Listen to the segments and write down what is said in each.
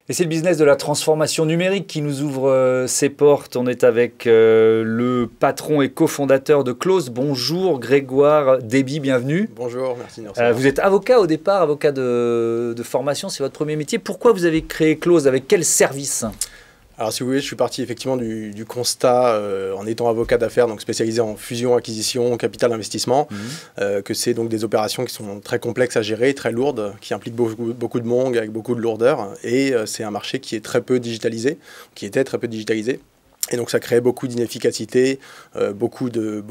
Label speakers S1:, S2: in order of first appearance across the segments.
S1: Et c'est le business de la transformation numérique qui nous ouvre ses portes. On est avec le patron et cofondateur de Close. Bonjour Grégoire Déby, bienvenue.
S2: Bonjour, merci de nous recevoir.
S1: Vous êtes avocat au départ, avocat de formation, c'est votre premier métier. Pourquoi vous avez créé Close? Avec quel service?
S2: Alors si vous voulez, je suis parti effectivement du constat, en étant avocat d'affaires, donc spécialisé en fusion, acquisition, capital investissement, que c'est donc des opérations qui sont très complexes à gérer, très lourdes, qui impliquent beaucoup de monde, avec beaucoup de lourdeur, et c'est un marché qui est très peu digitalisé, qui était très peu digitalisé. Et donc ça crée beaucoup d'inefficacité, beaucoup de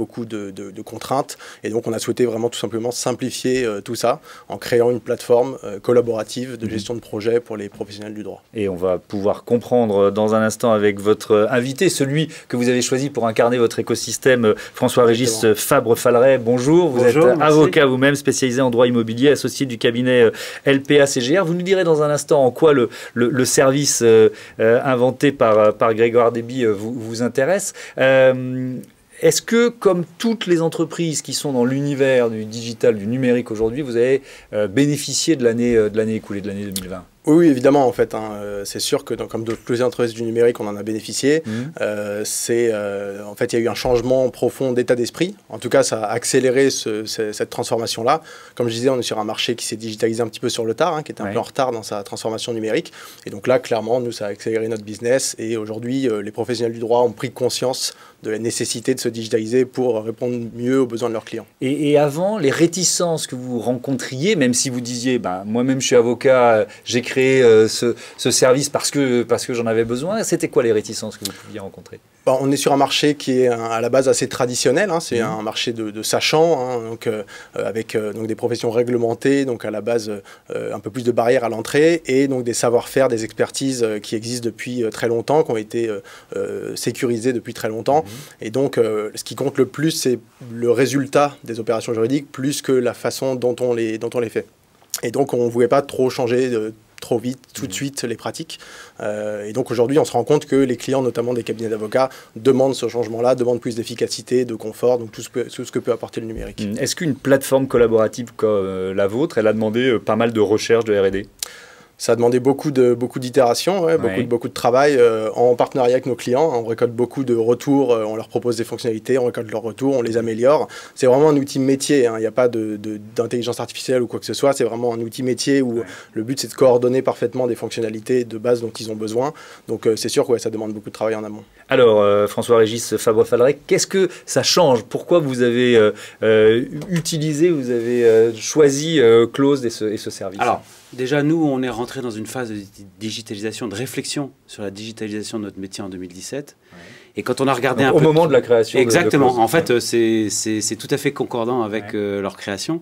S2: contraintes. Et donc on a souhaité vraiment tout simplement simplifier tout ça en créant une plateforme collaborative de gestion de projet pour les professionnels du droit.
S1: Et on va pouvoir comprendre dans un instant avec votre invité, celui que vous avez choisi pour incarner votre écosystème, François-Régis Fabre-Falleret. Bonjour, vous êtes avocat vous-même, spécialisé en droit immobilier, associé du cabinet LPA CGR. Vous nous direz dans un instant en quoi le service inventé par Grégoire Déby vous intéresse. Est-ce que, comme toutes les entreprises qui sont dans l'univers du digital, du numérique aujourd'hui, vous avez bénéficié de l'année écoulée, de l'année 2020 ?
S2: Oui, évidemment, en fait. C'est sûr que, comme toutes les entreprises du numérique, on en a bénéficié. En fait, il y a eu un changement profond d'état d'esprit. En tout cas, ça a accéléré cette transformation-là. Comme je disais, on est sur un marché qui s'est digitalisé un petit peu sur le tard, qui était un peu en retard dans sa transformation numérique. Et donc là, clairement, nous, ça a accéléré notre business. Et aujourd'hui, les professionnels du droit ont pris conscience de la nécessité de se digitaliser pour répondre mieux aux besoins de leurs clients.
S1: Et avant, les réticences que vous rencontriez, même si vous disiez, moi-même, je suis avocat, j'ai créé ce service parce que j'en avais besoin. C'était quoi les réticences que vous pouviez rencontrer?
S2: On est sur un marché qui est à la base assez traditionnel. C'est un marché de sachants, avec des professions réglementées, donc à la base un peu plus de barrières à l'entrée, et donc des savoir-faire, des expertises qui existent depuis très longtemps, qui ont été sécurisées depuis très longtemps. Et donc ce qui compte le plus, c'est le résultat des opérations juridiques, plus que la façon dont on les fait. Et donc on ne voulait pas trop changer trop vite, tout de suite, les pratiques. Et donc aujourd'hui, on se rend compte que les clients, notamment des cabinets d'avocats, demandent ce changement-là, demandent plus d'efficacité, de confort, donc tout ce que peut apporter le numérique.
S1: Est-ce qu'une plateforme collaborative comme la vôtre, elle a demandé pas mal de recherche, de R&D?
S2: Ça a demandé beaucoup d'itérations, beaucoup de travail en partenariat avec nos clients. On récolte beaucoup de retours, on leur propose des fonctionnalités, on récolte leurs retours, on les améliore. C'est vraiment un outil métier, il n'y a pas d'intelligence artificielle ou quoi que ce soit. C'est vraiment un outil métier où le but, c'est de coordonner parfaitement des fonctionnalités de base dont ils ont besoin. Donc c'est sûr que ça demande beaucoup de travail en amont.
S1: Alors, François-Régis Fabre-Falleret, qu'est-ce que ça change? Pourquoi vous avez choisi Close et ce service?
S3: Alors, déjà, nous, on est rentré dans une phase de digitalisation, de réflexion sur la digitalisation de notre métier en 2017. Et quand on a regardé
S1: au moment de la création.
S3: Exactement.
S1: De Close.
S3: En fait, c'est tout à fait concordant avec leur création.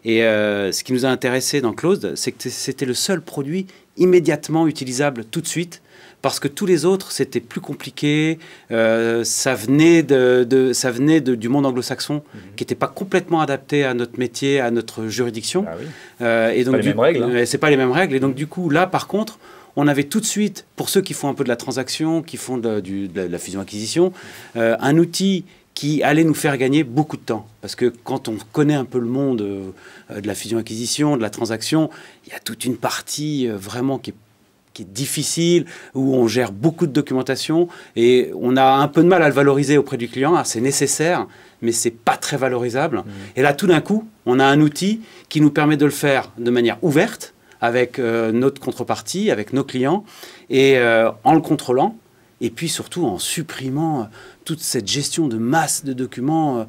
S3: Et ce qui nous a intéressé dans Close, c'est que c'était le seul produit immédiatement utilisable tout de suite. Parce que tous les autres, c'était plus compliqué, ça venait du monde anglo-saxon, qui n'était pas complètement adapté à notre métier, à notre juridiction.
S1: Et donc, c'est pas les mêmes règles.
S3: C'est pas les mêmes règles. Et donc, du coup, là, par contre, on avait tout de suite, pour ceux qui font un peu de la transaction, qui font de la fusion-acquisition, un outil qui allait nous faire gagner beaucoup de temps. Parce que quand on connaît un peu le monde de la fusion-acquisition, de la transaction, il y a toute une partie vraiment qui est difficile, où on gère beaucoup de documentation et on a un peu de mal à le valoriser auprès du client. C'est nécessaire, mais c'est pas très valorisable. Et là, tout d'un coup, on a un outil qui nous permet de le faire de manière ouverte, avec notre contrepartie, avec nos clients, et en le contrôlant, et puis surtout en supprimant toute cette gestion de masse de documents.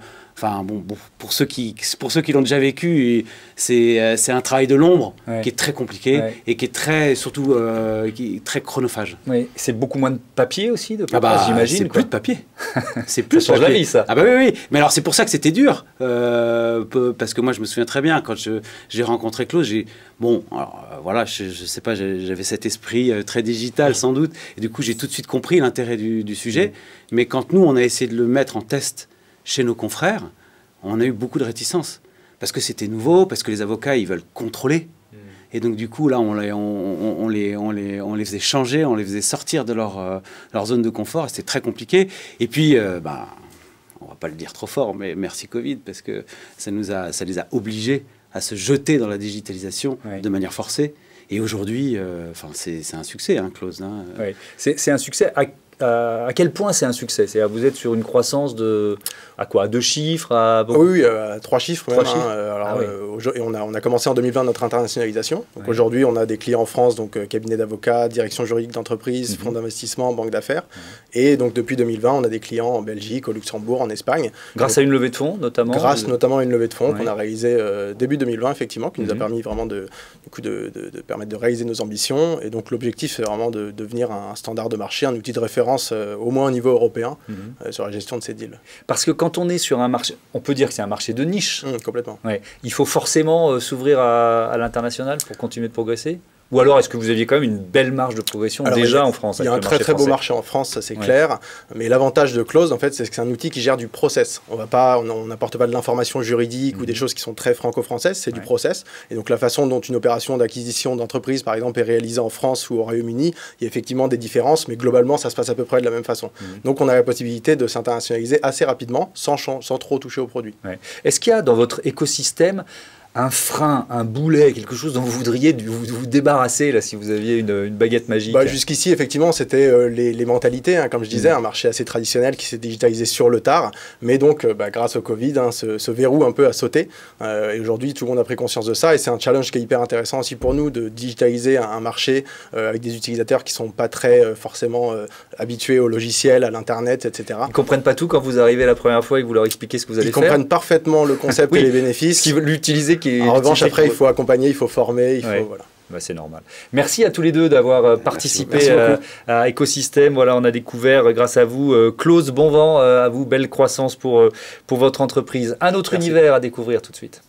S3: Pour ceux qui l'ont déjà vécu, c'est un travail de l'ombre qui est très compliqué et qui est qui est très chronophage.
S1: Oui, c'est beaucoup moins de papier aussi, j'imagine.
S3: C'est plus de papier. C'est plus
S1: ça change la vie, ça.
S3: Ah bah oui. Mais alors c'est pour ça que c'était dur, parce que moi je me souviens très bien quand j'ai rencontré Close, je sais pas, j'avais cet esprit très digital sans doute, et du coup j'ai tout de suite compris l'intérêt du sujet. Mais quand nous on a essayé de le mettre en test chez nos confrères, on a eu beaucoup de réticences. Parce que c'était nouveau, parce que les avocats, ils veulent contrôler. Et donc, du coup, là, on les faisait changer, on les faisait sortir de leur zone de confort. Et c'était très compliqué. Et puis, on ne va pas le dire trop fort, mais merci Covid, parce que ça les a obligés à se jeter dans la digitalisation de manière forcée. Et aujourd'hui, c'est un succès, hein, Close. Hein.
S1: Oui. C'est un succès. À quel point c'est un succès? C'est-à-dire, vous êtes sur une croissance de à quoi? À 2 chiffres, à beaucoup...
S2: Oui, 3 chiffres.
S1: 3 chiffres.
S2: Alors, et on a commencé en 2020 notre internationalisation. Donc aujourd'hui, on a des clients en France, donc cabinet d'avocats, direction juridique d'entreprise, fonds d'investissement, banque d'affaires. Et donc depuis 2020, on a des clients en Belgique, au Luxembourg, en Espagne.
S1: Grâce à une levée de fonds, notamment.
S2: Grâce notamment à une levée de fonds qu'on a réalisée début 2020, effectivement, qui nous a permis vraiment de permettre de réaliser nos ambitions. Et donc l'objectif, c'est vraiment de devenir un standard de marché, un outil de référence, au moins au niveau européen, sur la gestion de ces deals.
S1: Parce que quand on est sur un marché, on peut dire que c'est un marché de niche.
S2: Complètement.
S1: Ouais. Il faut forcément s'ouvrir à l'international pour continuer de progresser? Ou alors, est-ce que vous aviez quand même une belle marge de progression déjà en France?
S2: Il y a un très beau marché en France, ça c'est clair. Mais l'avantage de Close, en fait, c'est que c'est un outil qui gère du process. On n'apporte pas de l'information juridique ou des choses qui sont très franco-françaises, c'est du process. Et donc la façon dont une opération d'acquisition d'entreprise, par exemple, est réalisée en France ou au Royaume-Uni, il y a effectivement des différences, mais globalement, ça se passe à peu près de la même façon. Donc on a la possibilité de s'internationaliser assez rapidement, sans trop toucher au produit.
S1: Est-ce qu'il y a dans votre écosystème un frein, un boulet, quelque chose dont vous voudriez vous débarrasser là, si vous aviez une baguette magique?
S2: Jusqu'ici, effectivement, c'était les mentalités, hein, comme je disais, un marché assez traditionnel qui s'est digitalisé sur le tard. Mais donc, grâce au Covid, ce verrou un peu a sauté. Et aujourd'hui, tout le monde a pris conscience de ça. Et c'est un challenge qui est hyper intéressant aussi pour nous de digitaliser un marché avec des utilisateurs qui ne sont pas très forcément habitués au logiciel, à l'Internet, etc.
S1: Ils ne comprennent pas tout quand vous arrivez la première fois et que vous leur expliquez ce que vous allez faire?
S2: Ils comprennent parfaitement le concept et les bénéfices.
S1: Qui veulent l'utiliser. En
S2: revanche, après, il faut accompagner, il faut former, voilà.
S1: C'est normal. Merci à tous les deux d'avoir participé à Écosystème. Voilà, on a découvert grâce à vous Close. Bon vent à vous, belle croissance pour votre entreprise. Un autre univers à découvrir tout de suite.